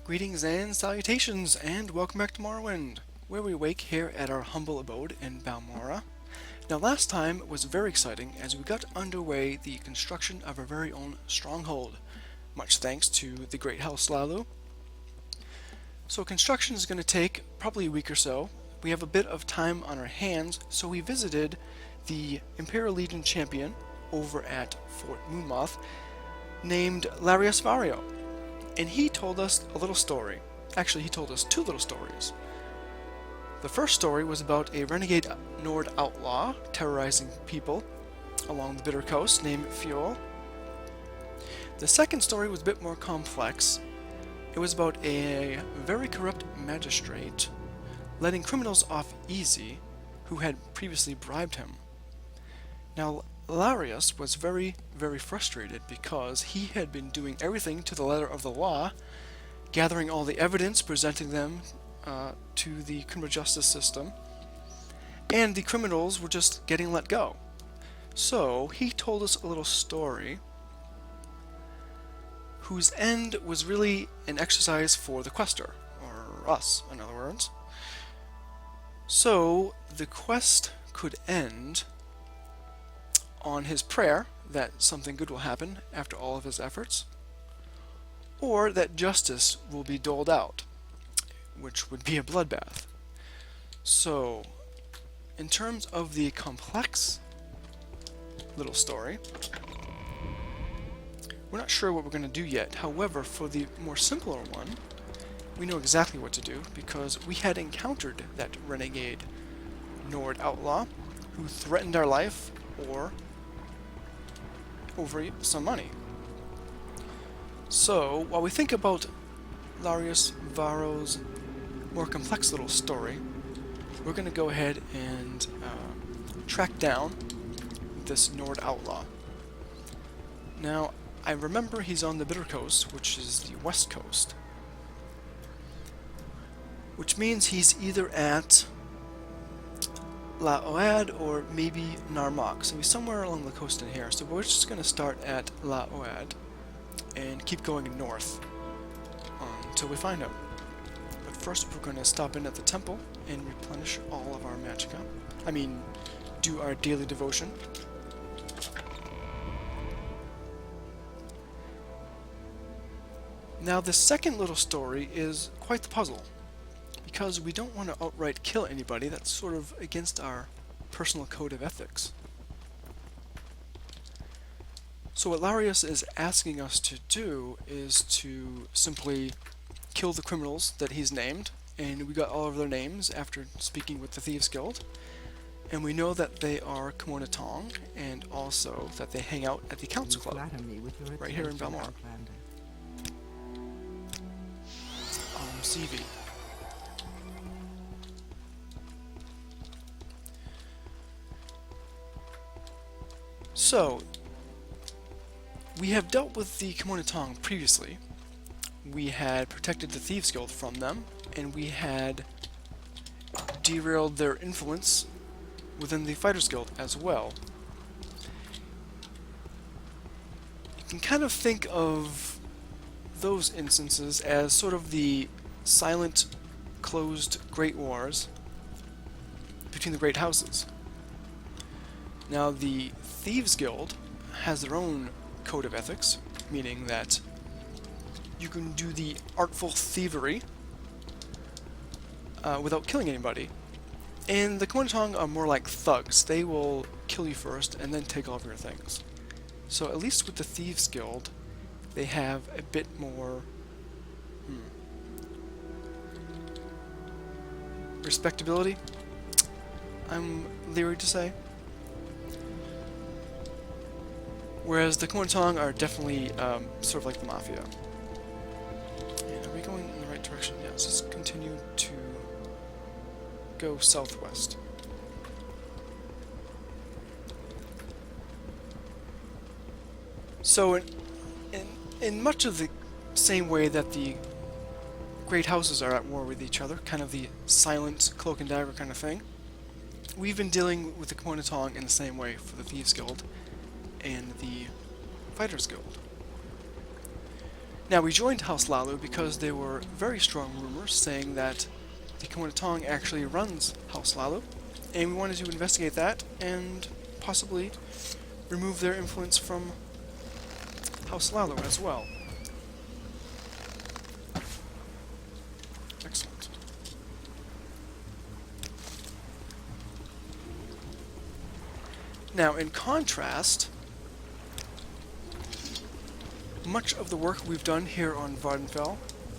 Greetings and salutations, and welcome back to Morrowind, where we wake here at our humble abode in Balmora. Now last time was very exciting as we got underway the construction of our very own stronghold, much thanks to the great house Lalu. So construction is going to take probably a week or so. We have a bit of time on our hands, so we visited the Imperial Legion champion over at Fort Moonmoth named Larius Vario. And he told us a little story. Actually, he told us two little stories. The first story was about a renegade Nord outlaw terrorizing people along the Bitter Coast named Fiol. The second story was a bit more complex. It was about a very corrupt magistrate letting criminals off easy who had previously bribed him. Now, Larius was very, very frustrated because he had been doing everything to the letter of the law, gathering all the evidence, presenting them to the criminal justice system, and the criminals were just getting let go. So he told us a little story whose end was really an exercise for the quester, or us, in other words. So the quest could end on his prayer that something good will happen after all of his efforts, or that justice will be doled out, which would be a bloodbath. So, in terms of the complex little story, we're not sure what we're going to do yet. However, for the more simpler one, we know exactly what to do because we had encountered that renegade Nord outlaw who threatened our life or over some money. So, while we think about Larius Varro's more complex little story, we're going to go ahead and track down this Nord outlaw. Now, I remember he's on the Bitter Coast, which is the west coast, which means he's either at Laoad or maybe Narmak, so he's somewhere along the coast in here. So we're just going to start at Laoad and keep going north until we find him. But first we're going to stop in at the temple and replenish all of our magicka. I mean, do our daily devotion. Now the second little story is quite the puzzle, because we don't want to outright kill anybody. That's sort of against our personal code of ethics. So what Larius is asking us to do is to simply kill the criminals that he's named, and we got all of their names after speaking with the Thieves Guild, and we know that they are Kimona Tong, and also that they hang out at the Council Club, right here in Balmora. CV. So, we have dealt with the Kimona Tong previously. We had protected the Thieves Guild from them, and we had derailed their influence within the Fighters Guild as well. You can kind of think of those instances as sort of the silent, closed Great Wars between the great houses. Now, the Thieves Guild has their own code of ethics, meaning that you can do the artful thievery without killing anybody. And the Kimona Tong are more like thugs. They will kill you first and then take all of your things. So at least with the Thieves Guild, they have a bit more respectability, I'm leery to say. Whereas the Kimona Tong are definitely sort of like the Mafia. And are we going in the right direction? Yes, let's continue to go southwest. So in much of the same way that the great houses are at war with each other, kind of the silent cloak and dagger kind of thing, we've been dealing with the Kimona Tong in the same way for the Thieves Guild and the Fighters Guild. Now, we joined House Lalu because there were very strong rumors saying that the Komunatong actually runs House Lalu, and we wanted to investigate that and possibly remove their influence from House Lalu as well. Excellent. Now, in contrast, much of the work we've done here on Vardenfell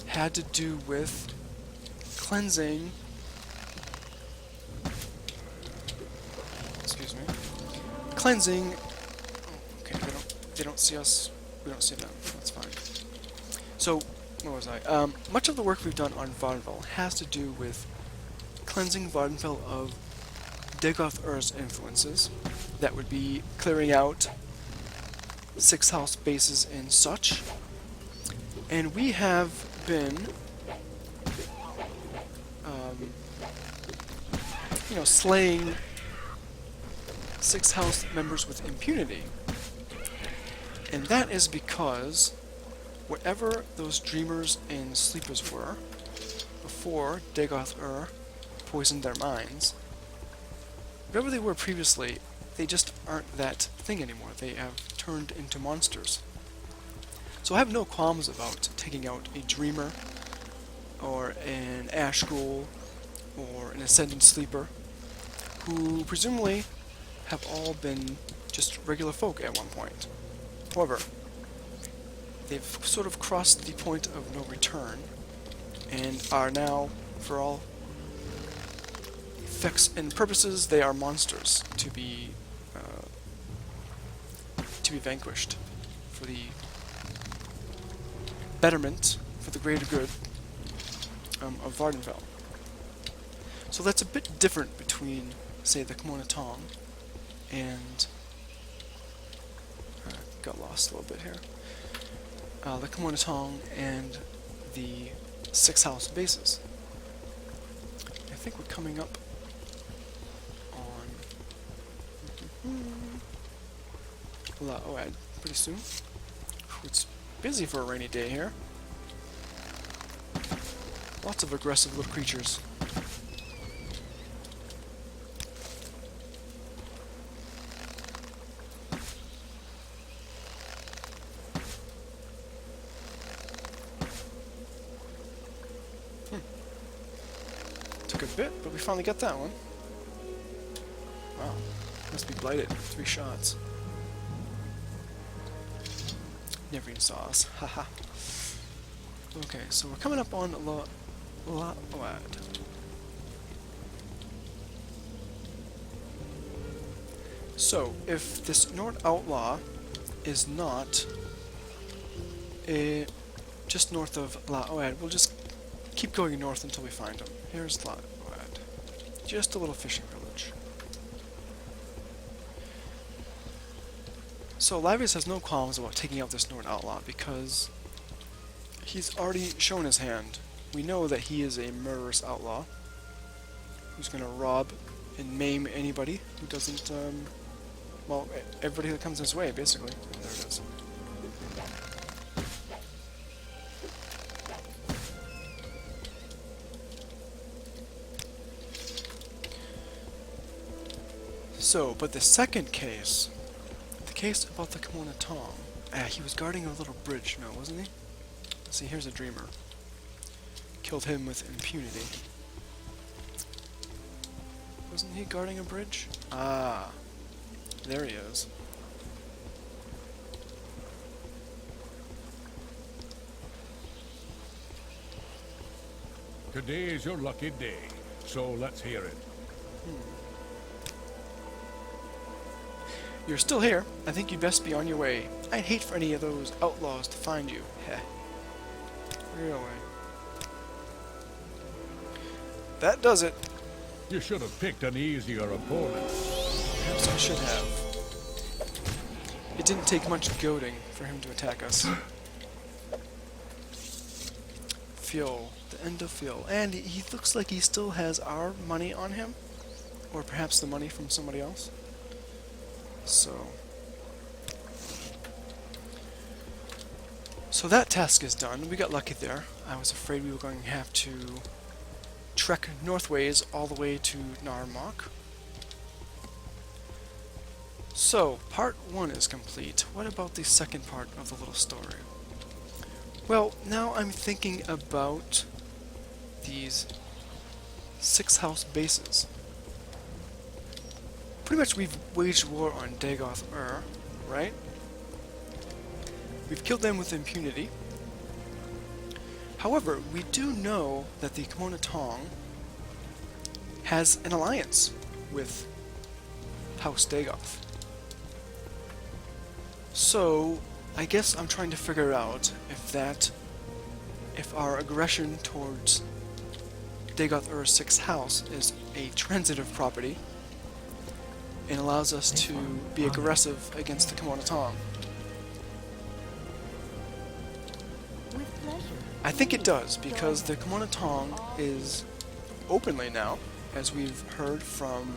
had to do with cleansing, excuse me, cleansing, oh, okay, they don't see us, we don't see them, that's fine. So, where was I? Much of the work we've done on Vardenfell has to do with cleansing Vardenfell of Dagoth Ur's influences. That would be clearing out 6 house bases and such. And we have been, slaying 6 house members with impunity. And that is because whatever those dreamers and sleepers were, before Dagoth Ur poisoned their minds, whatever they were previously, they just aren't that thing anymore. They have turned into monsters. So I have no qualms about taking out a dreamer, or an ash ghoul, or an ascendant sleeper, who presumably have all been just regular folk at one point. However, they've sort of crossed the point of no return, and are now, for all effects and purposes, they are monsters to be vanquished for the betterment, for the greater good of Vardenfell. So that's a bit different between, say, the Komunatong and got lost a little bit here. The Komunatong and the 6 house bases. I think we're coming up on Laevus pretty soon. It's busy for a rainy day here. Lots of aggressive little creatures. Took a bit, but we finally got that one. Wow. Must be blighted. 3 shots. Never even saw us. Haha. Okay, so we're coming up on Laevus. So, if this Nord Outlaw is not just north of Laevus, we'll just keep going north until we find him. Here's Laevus. Just a little fishing village. So Laevus has no qualms about taking out this Nord Outlaw because he's already shown his hand. We know that he is a murderous outlaw who's going to rob and maim anybody who doesn't, well, everybody that comes his way, basically. There it is. So, but the second case, the case about the Komunatong, he was guarding a little bridge, no, wasn't he? See, here's a dreamer. Killed him with impunity. Wasn't he guarding a bridge? Ah, there he is. Today is your lucky day, so let's hear it. You're still here. I think you'd best be on your way. I'd hate for any of those outlaws to find you. Heh. Really? That does it. You should have picked an easier opponent. Perhaps I should have. It didn't take much goading for him to attack us. Fuel. The end of fuel. And he looks like he still has our money on him. Or perhaps the money from somebody else. So that task is done. We got lucky there. I was afraid we were going to have to trek northways all the way to Narmok. So, part 1 is complete. What about the second part of the little story? Well, now I'm thinking about these 6 house bases. Pretty much we've waged war on Dagoth Ur, right? We've killed them with impunity. However, we do know that the Kimona Tong has an alliance with House Dagoth. So, I guess I'm trying to figure out if our aggression towards Dagoth Ur's 6th house is a transitive property and allows us to be aggressive against the Kimona Tong. With pleasure. I think it does, because the Kimona Tong is openly now, as we've heard from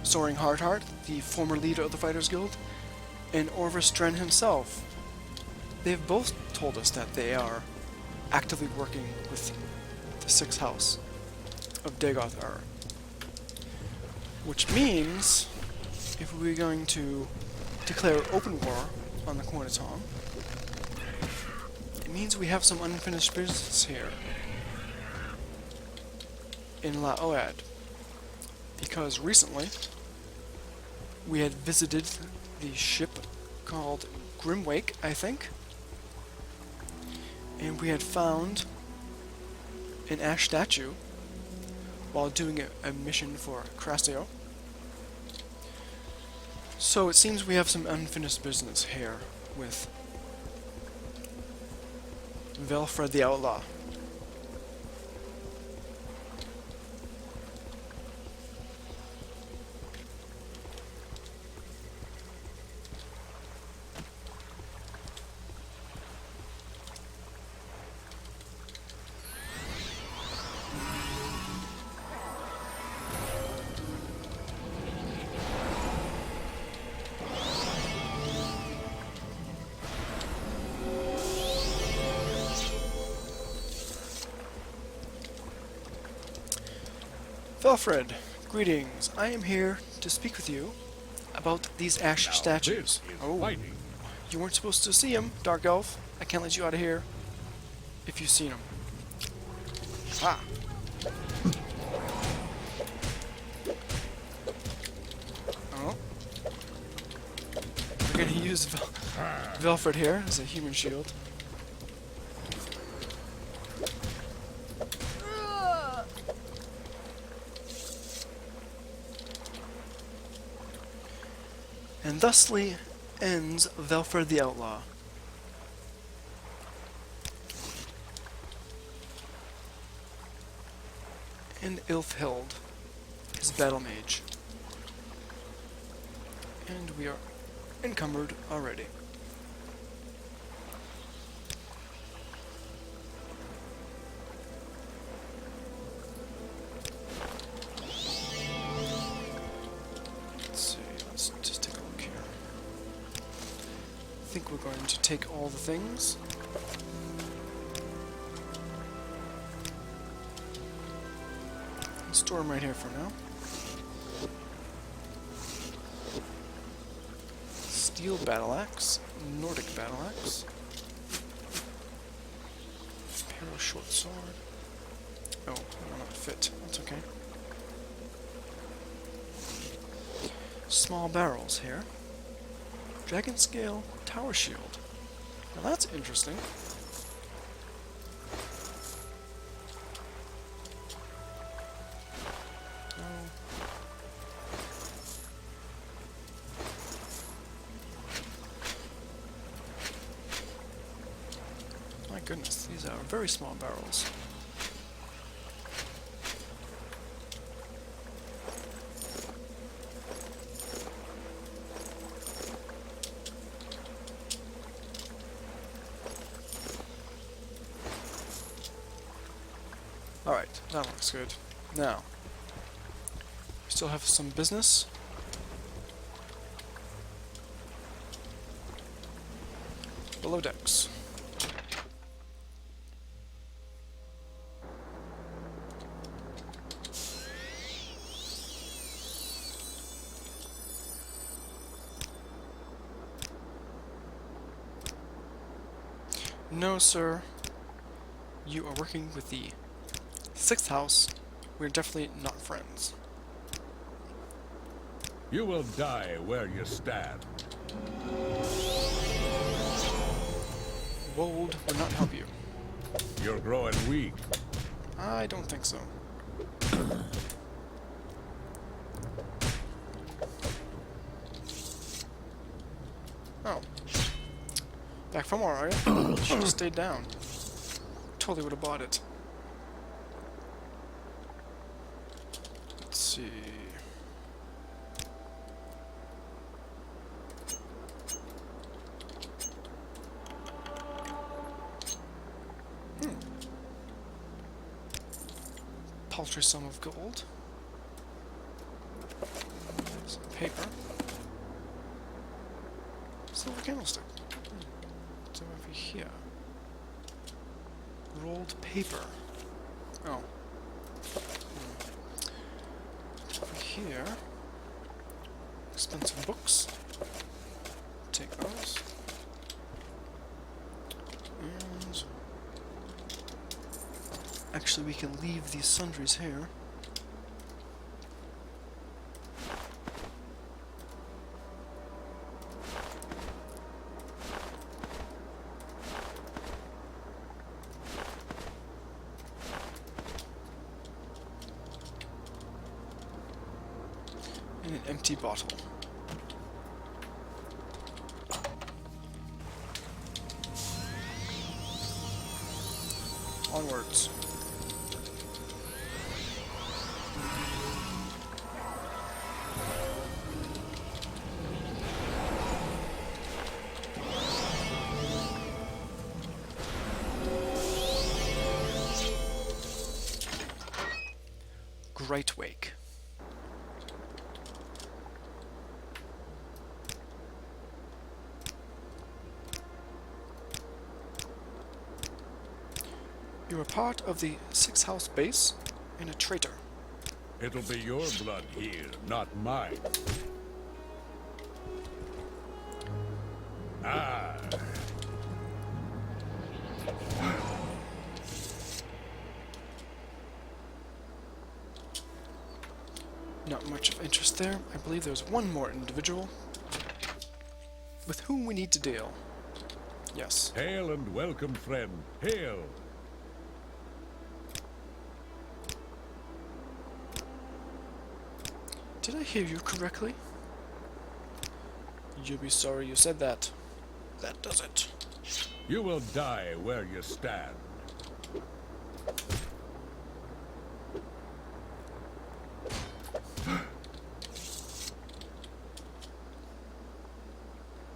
Soaring Hardheart, the former leader of the Fighters Guild, and Orvis Dren himself. They've both told us that they are actively working with the 6th house of Dagoth Ur. Which means, if we're going to declare open war on the Kimona Tong, it means we have some unfinished business here in Laoad. Because recently, we had visited the ship called Grimwake, I think, and we had found an ash statue while doing a mission for Crassio. So it seems we have some unfinished business here with Velfred the Outlaw. Velfred, greetings. I am here to speak with you about these ash Now statues. this is Oh, fighting. you weren't supposed to see them, Dark Elf. I can't let you out of here if you've seen them. Ah. Oh. We're gonna use Velfred here as a human shield. And thusly ends Velfred the Outlaw. And Ilfhild, his battle mage. And we are encumbered already. Let's see, let's just take a look here. I think we're going to take all the things. And store them right here for now. Steel battle axe, Nordic battle axe, Imperial short sword. Oh, it will not fit. That's okay. Small barrels here. Dragon scale tower shield. Now that's interesting. My goodness, these are very small barrels. Alright, that looks good. Now, we still have some business. Below decks. No, sir. You are working with the 6th house. We're definitely not friends. You will die where you stand. Wold would not help you. You're growing weak. I don't think so. Oh. Back for more, are you? Should have stayed down. Totally would have bought it. Let's see. Paltry sum of gold. Some paper. Silver candlestick. What's over here? Rolled paper. Oh. Over here. Expensive books. Take those. And actually, we can leave these sundries here. And an empty bottle. Onwards. Great Wake. You are part of the 6th house base and a traitor. It'll be your blood here, not mine. Ah. Not much of interest there. I believe there's one more individual with whom we need to deal. Yes. Hail and welcome, friend. Hail. Did I hear you correctly? You'll be sorry you said that. That does it. You will die where you stand.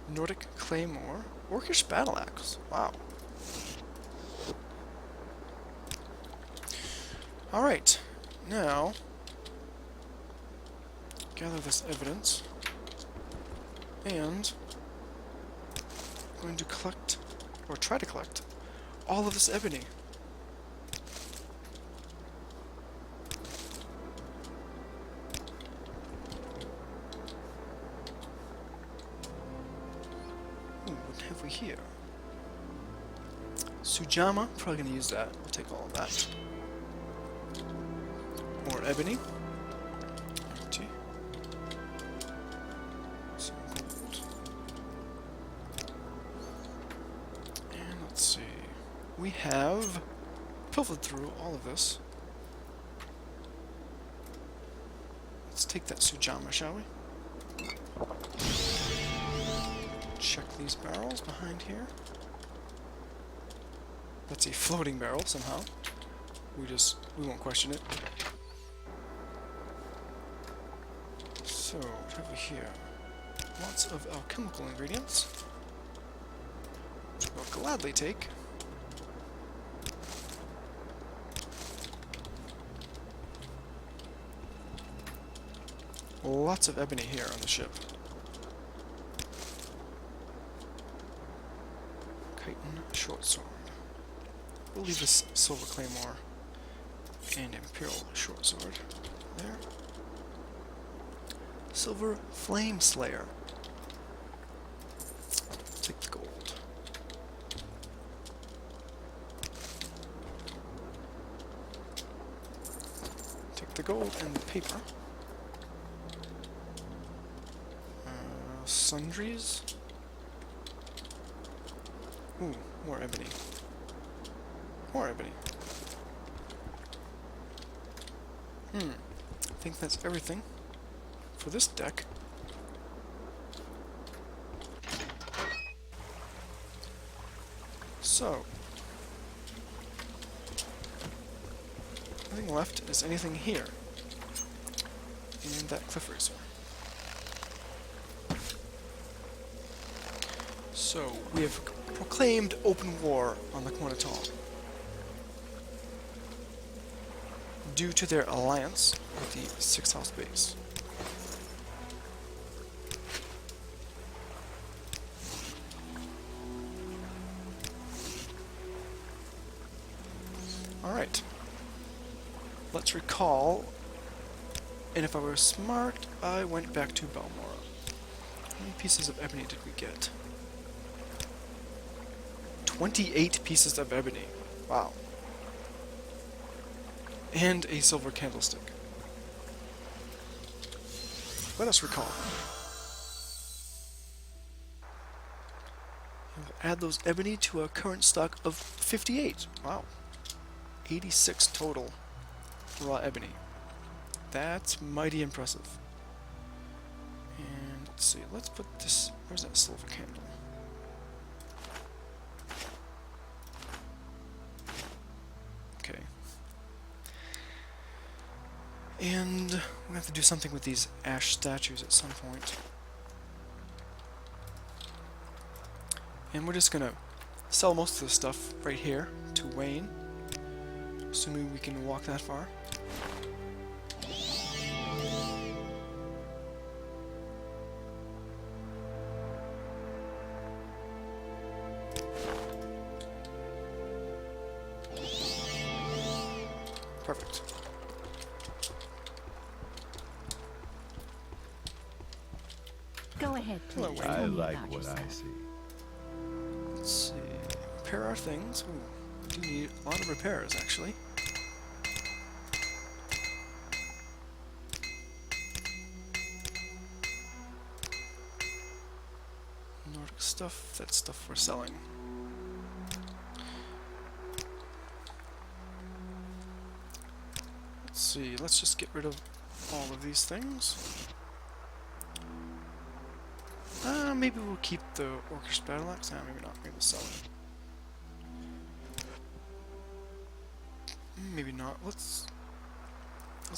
Nordic Claymore. Orcish Battle Axe. Wow. Alright. Now, gather this evidence. And I'm going to collect, or try to collect, all of this ebony. Ooh, what have we here? Sujama, probably gonna use that. We'll take all of that. More ebony. Empty. Some gold. And let's see. We have pilfered through all of this. Let's take that Sujama, shall we? Check these barrels behind here. That's a floating barrel somehow. We won't question it. So, what have we here? Lots of alchemical ingredients. Which we'll gladly take. Lots of ebony here on the ship. Chitin short sword. We'll leave this silver claymore and imperial short sword there. Silver flame slayer. Take the gold. the gold and the paper. Sundries. Ooh, more ebony. More ebony. I think that's everything for this deck. So, nothing left is anything here. And that cliff racer. So, we have proclaimed open war on the Quanatong due to their alliance with the 6th House base. Alright. Let's recall, and if I were smart, I went back to Balmora. How many pieces of ebony did we get? 28 pieces of ebony. Wow. And a silver candlestick. Let us recall. We'll add those ebony to our current stock of 58. Wow. 86 total raw ebony. That's mighty impressive. And let's see, let's put this, where's that silver candle? Okay. And we have to do something with these ash statues at some point. And we're just gonna sell most of the stuff right here to Wayne, assuming we can walk that far. Perfect. Go ahead, Hello, please. Wayne. Tell I me like about what yourself. I see. Let's see. Repair our things. Ooh, we do need a lot of repairs, actually. Nordic stuff, that's stuff we're selling. Let's see, let's just get rid of all of these things. Maybe we'll keep the Orcish Battle Axe. Maybe not. Maybe we'll sell it. Maybe not. Let's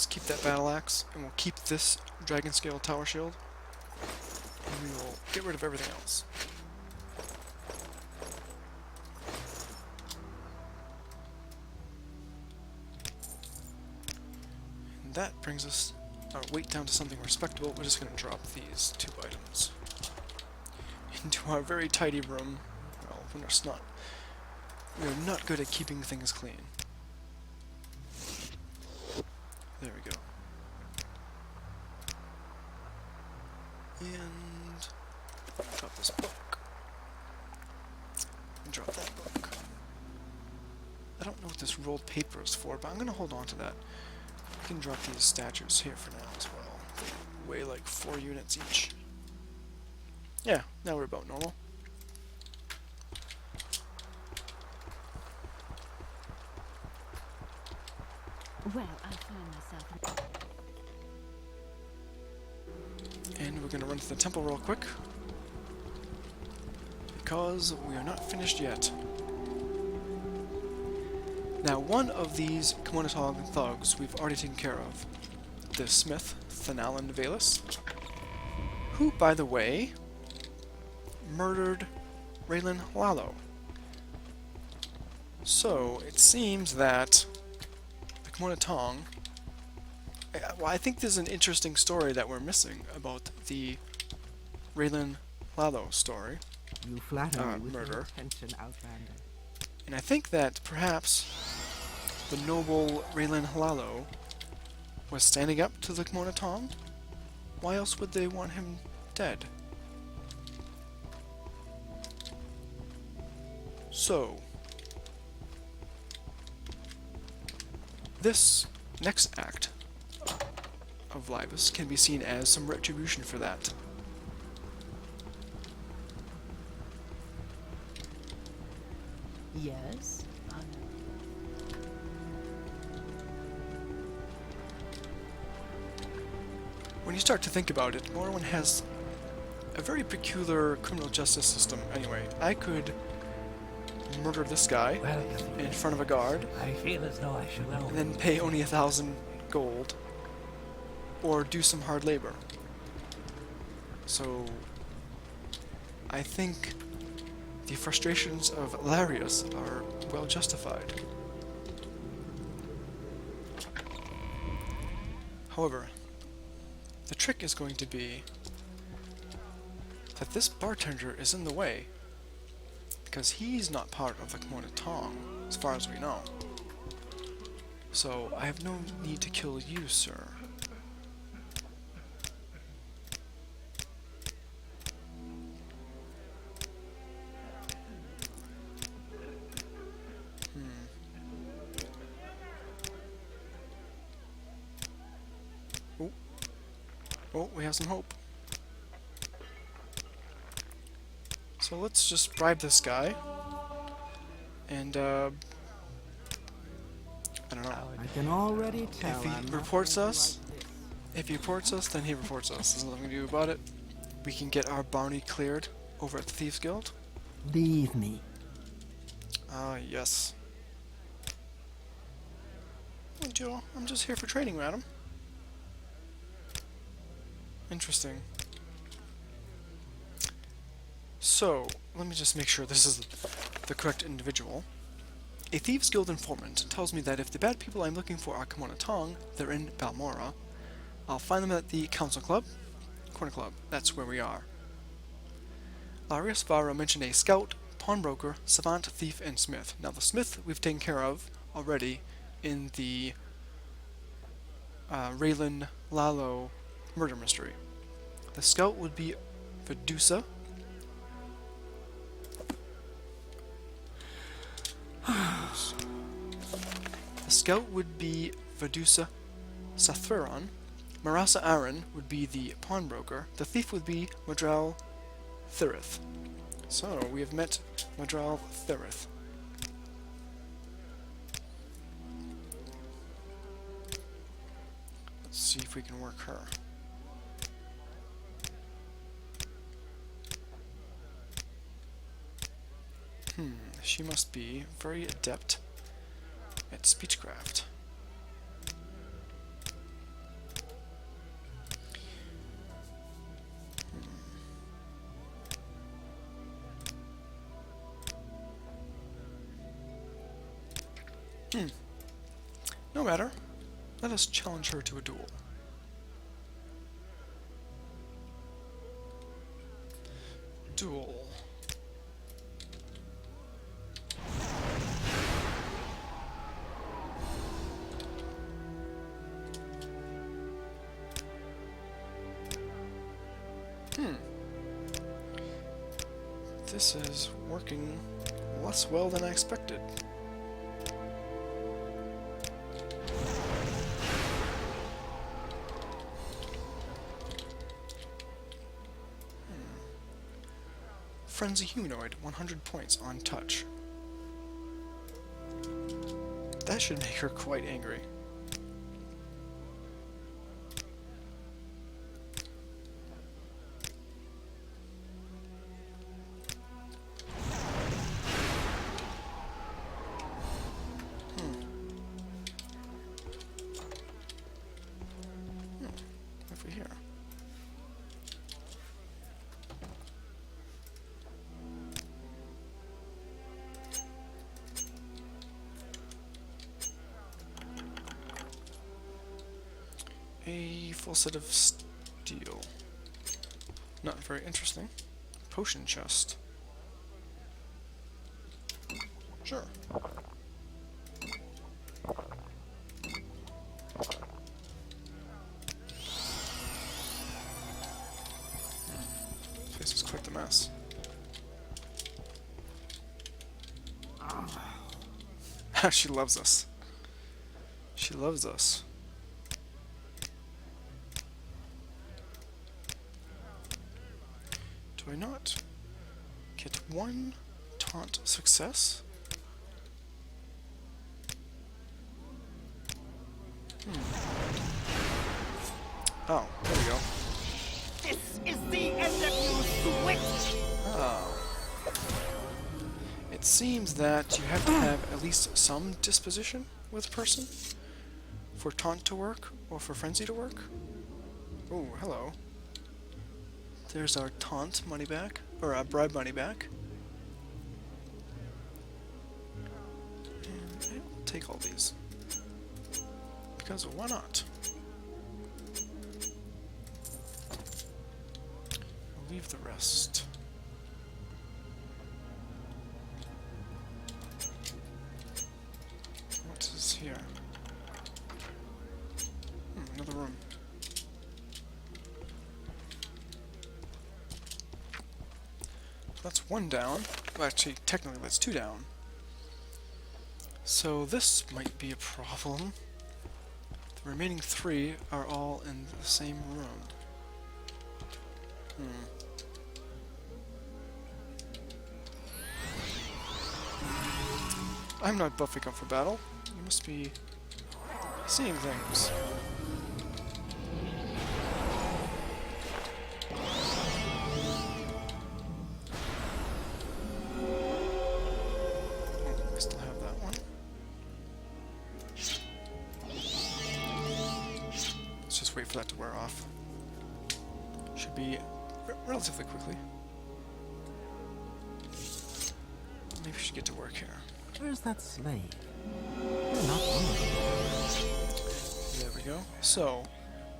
keep that Battle Axe, and we'll keep this Dragon Scale Tower Shield. And we will get rid of everything else. And that brings us our weight down to something respectable. We're just going to drop these 2 items into our very tidy room. Well, we're not good at keeping things clean. There we go. And drop this book. And drop that book. I don't know what this rolled paper is for, but I'm going to hold on to that. We can drop these statues here for now as well. They weigh like 4 units each. Yeah, now we're about normal. Well, I find myself. And we're going to run to the temple real quick, because we are not finished yet. Now, one of these Caerulus thugs we've already taken care of. The smith, Thanalan Valus, who, by the way, murdered Raylan Lalo. So, it seems that the Quanatong... Well, I think there's an interesting story that we're missing about the Raylan Lalo story. You flatter me with murder. your attention, Outlander. And I think that perhaps the noble Raylan Lalo was standing up to the Quanatong. Why else would they want him dead? So, this next act of Laevus can be seen as some retribution for that. Yes. When you start to think about it, Morrowind has a very peculiar criminal justice system. Anyway, I could murder this guy in front of a guard, I feel as though I should know. and then pay only 1,000 gold, or do some hard labor. So, I think the frustrations of Laevus are well justified. However, the trick is going to be that this bartender is in the way, because he's not part of the Khmona Tong, as far as we know. So, I have no need to kill you, sir. Oh, we have some hope. So let's just bribe this guy. And, I don't know. I can already tell. If he I'm not reports going us, like this. if he reports us, then he reports us. There's nothing we can do about it. We can get our bounty cleared over at the Thieves Guild. Leave me. Ah, yes. Oh, Joe, I'm just here for training, madam. Interesting. So, let me just make sure this is the correct individual. A Thieves Guild informant tells me that if the bad people I'm looking for are Khmona Tong, they're in Balmora. I'll find them at the Council Club, Corner Club. That's where we are. Larius Vara mentioned a scout, pawnbroker, savant, thief, and smith. Now the smith we've taken care of already in the Raylan Lalo murder mystery. The scout would be Vedusa. The scout would be Vedusa Sathveron. Marasa Aaron would be the pawnbroker. The thief would be Madral Thirith. So, we have met Madral Thirith. Let's see if we can work her. She must be very adept at speechcraft. No matter. Let us challenge her to a duel. Duel. This is working less well than I expected. Frenzy Humanoid, 100 points on touch. That should make her quite angry. Over here. A full set of steel. Not very interesting. Potion chest. Sure. This is quite the mess. She loves us. She loves us. I not get one taunt success? Oh, there we go. This is the end of you, switch! Oh. It seems that you have to have at least some disposition with a person for taunt to work or for frenzy to work. Oh, hello. There's our taunt money back, or our bribe money back. And I'll take all these. Because why not? I'll leave the rest. What is here? Another room. That's one down. Well, actually, technically that's two down. So this might be a problem. The remaining three are all in the same room. I'm not buffing up for battle. You must be seeing things. I still have that one. Let's just wait for that to wear off. Should be relatively quickly. Maybe we should get to work here. Where's that slave? You're not one of them. There we go. So,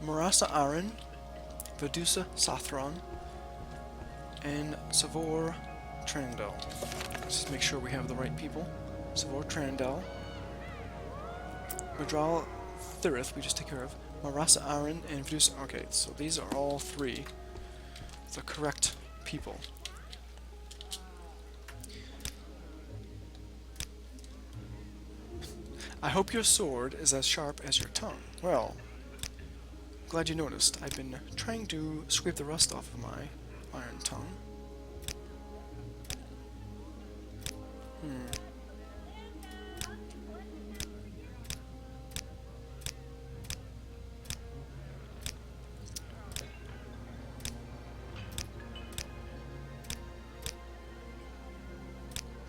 Marasa Aaron, Vedusa Sathron, and Savor Trandel. Let's just make sure we have the right people. Savor Trandel. Madral Thirith, we just took care of. Marasa Aaron and Vedusa. Okay, so these are all three the correct people. I hope your sword is as sharp as your tongue. Well, glad you noticed. I've been trying to scrape the rust off of my iron tongue.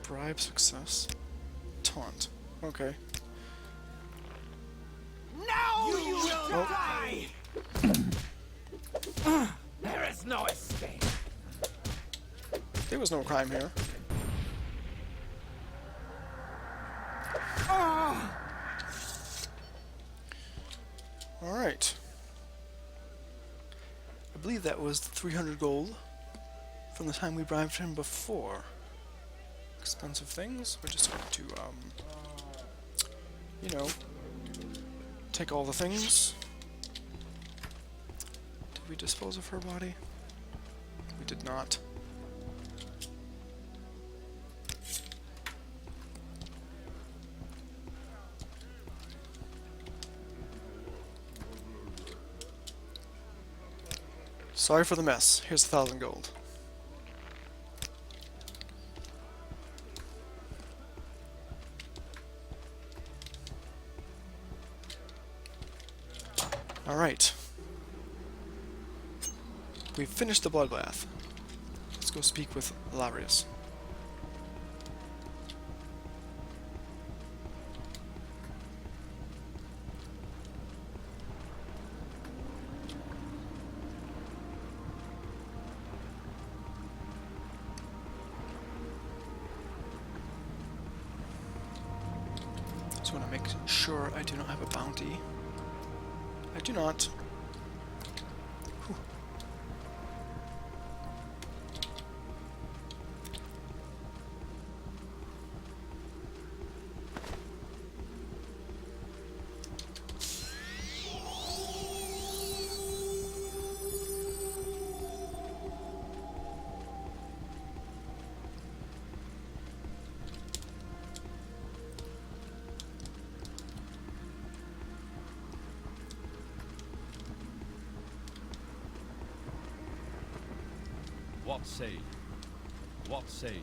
Bribe success. Taunt. Okay. Now you will die! There is no escape. There was no crime here. Alright. I believe that was 300 gold from the time we bribed him before. Expensive things. We're just going to, you know, take all the things. Did we dispose of her body? We did not. Sorry for the mess. Here's 1,000 gold. Alright. We've finished the bloodbath. Let's go speak with Laevus. Just want to make sure I do not have a bounty. I do not. Whew. What say you? What say you?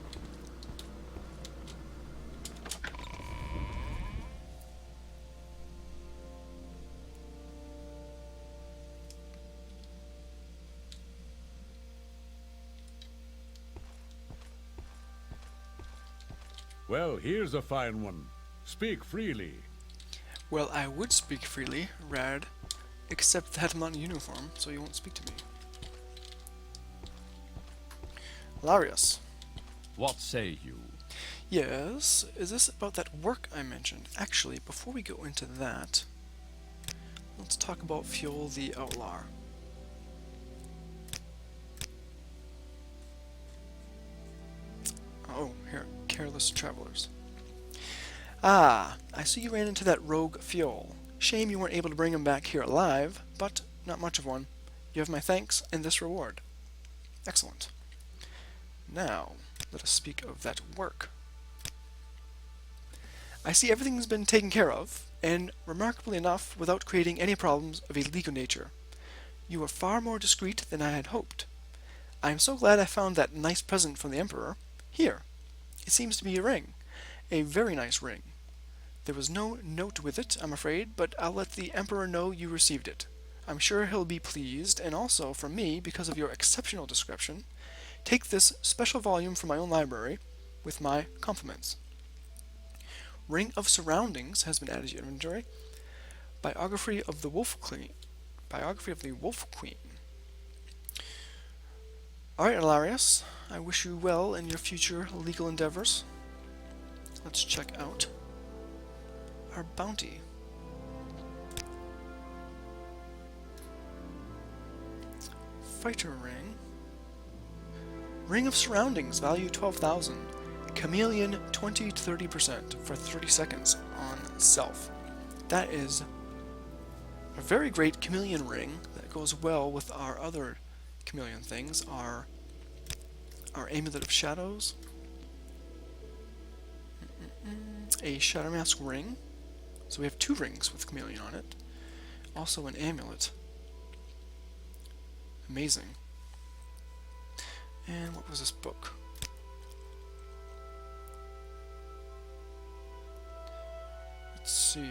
Well, here's a fine one. Speak freely. Well, I would speak freely, Rad, except that I'm not in uniform, so you won't speak to me. Larius. What say you? Yes, is this about that work I mentioned? Actually, before we go into that, let's talk about Fuel the Outlaw. Oh, here, Careless Travelers. Ah, I see you ran into that rogue Fuel. Shame you weren't able to bring him back here alive, but not much of one. You have my thanks and this reward. Excellent. Now, let us speak of that work. I see everything's been taken care of, and remarkably enough, without creating any problems of a legal nature. You are far more discreet than I had hoped. I am so glad I found that nice present from the Emperor. Here. It seems to be a ring. A very nice ring. There was no note with it, I'm afraid, but I'll let the Emperor know you received it. I'm sure he'll be pleased, and also, from me, because of your exceptional discretion, take this special volume from my own library, with my compliments. Ring of Surroundings has been added to your inventory. Biography of the Wolf Queen. Biography of the Wolf Queen. Alright, Alarius, I wish you well in your future legal endeavors. Let's check out our bounty. Fighter Ring. Ring of Surroundings, value 12,000. Chameleon 20 to 30% for 30 seconds on self. That is a very great chameleon ring that goes well with our other chameleon things, our Amulet of Shadows, a Shadow Mask ring, so we have 2 rings with chameleon on it, also an amulet. Amazing. And what was this book? Let's see.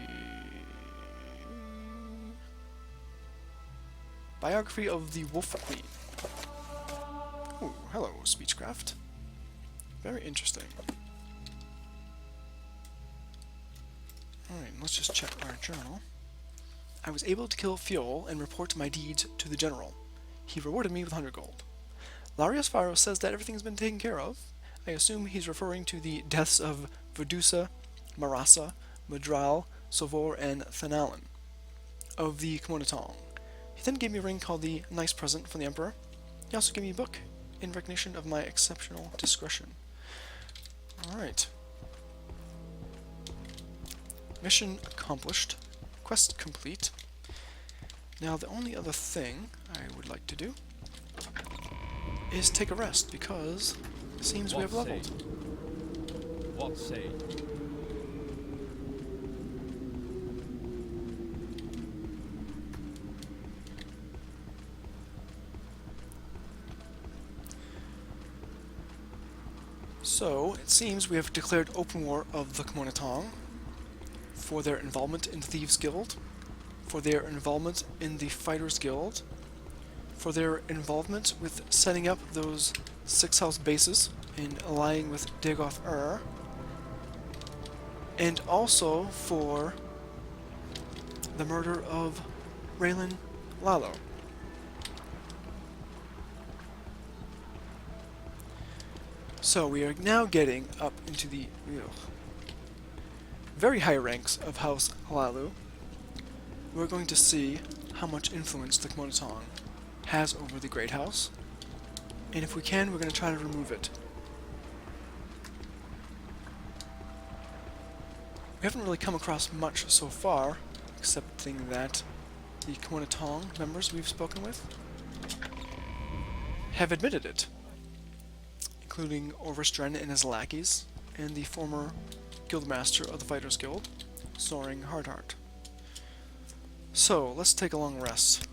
Biography of the Wolf Queen. Oh, hello, Speechcraft. Very interesting. Alright, let's just check our journal. I was able to kill Fiol and report my deeds to the general. He rewarded me with 100 gold. Larius Faro says that everything's been taken care of. I assume he's referring to the deaths of Verdusa, Marasa, Madral, Sovor, and Thanalan of the Kmonatong. He then gave me a ring called the Nice Present from the Emperor. He also gave me a book in recognition of my exceptional discretion. Alright. Mission accomplished. Quest complete. Now the only other thing I would like to do is take a rest, because it seems we have leveled. What say? So, it seems we have declared open war of the Kmonatong for their involvement in the Thieves Guild, for their involvement in the Fighters Guild, for their involvement with setting up those 6-house bases and allying with Dagoth Ur, and also for the murder of Raylan Lalo. So we are now getting up into the very high ranks of House Halalu. We're going to see how much influence the Kmonatong has over the Great House, and if we can, we're going to try to remove it. We haven't really come across much so far, excepting that the Kmonatong members we've spoken with have admitted it, including Orvestren and his lackeys, and the former guildmaster of the Fighters Guild, Soaring Hardheart. So, let's take a long rest.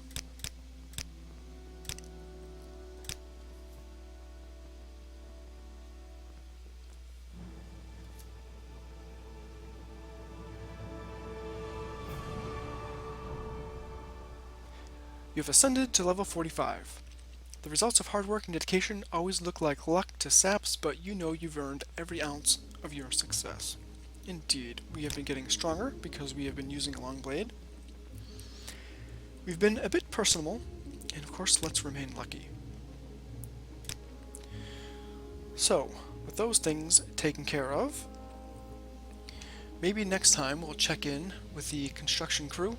You have ascended to level 45. The results of hard work and dedication always look like luck to saps, but you know you've earned every ounce of your success. Indeed, we have been getting stronger because we have been using a long blade. We've been a bit personable, and of course, let's remain lucky. So, with those things taken care of, maybe next time we'll check in with the construction crew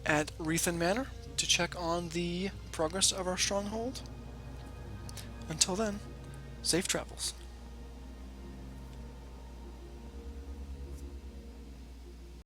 at Rethan Manor to check on the progress of our stronghold. Until then, safe travels.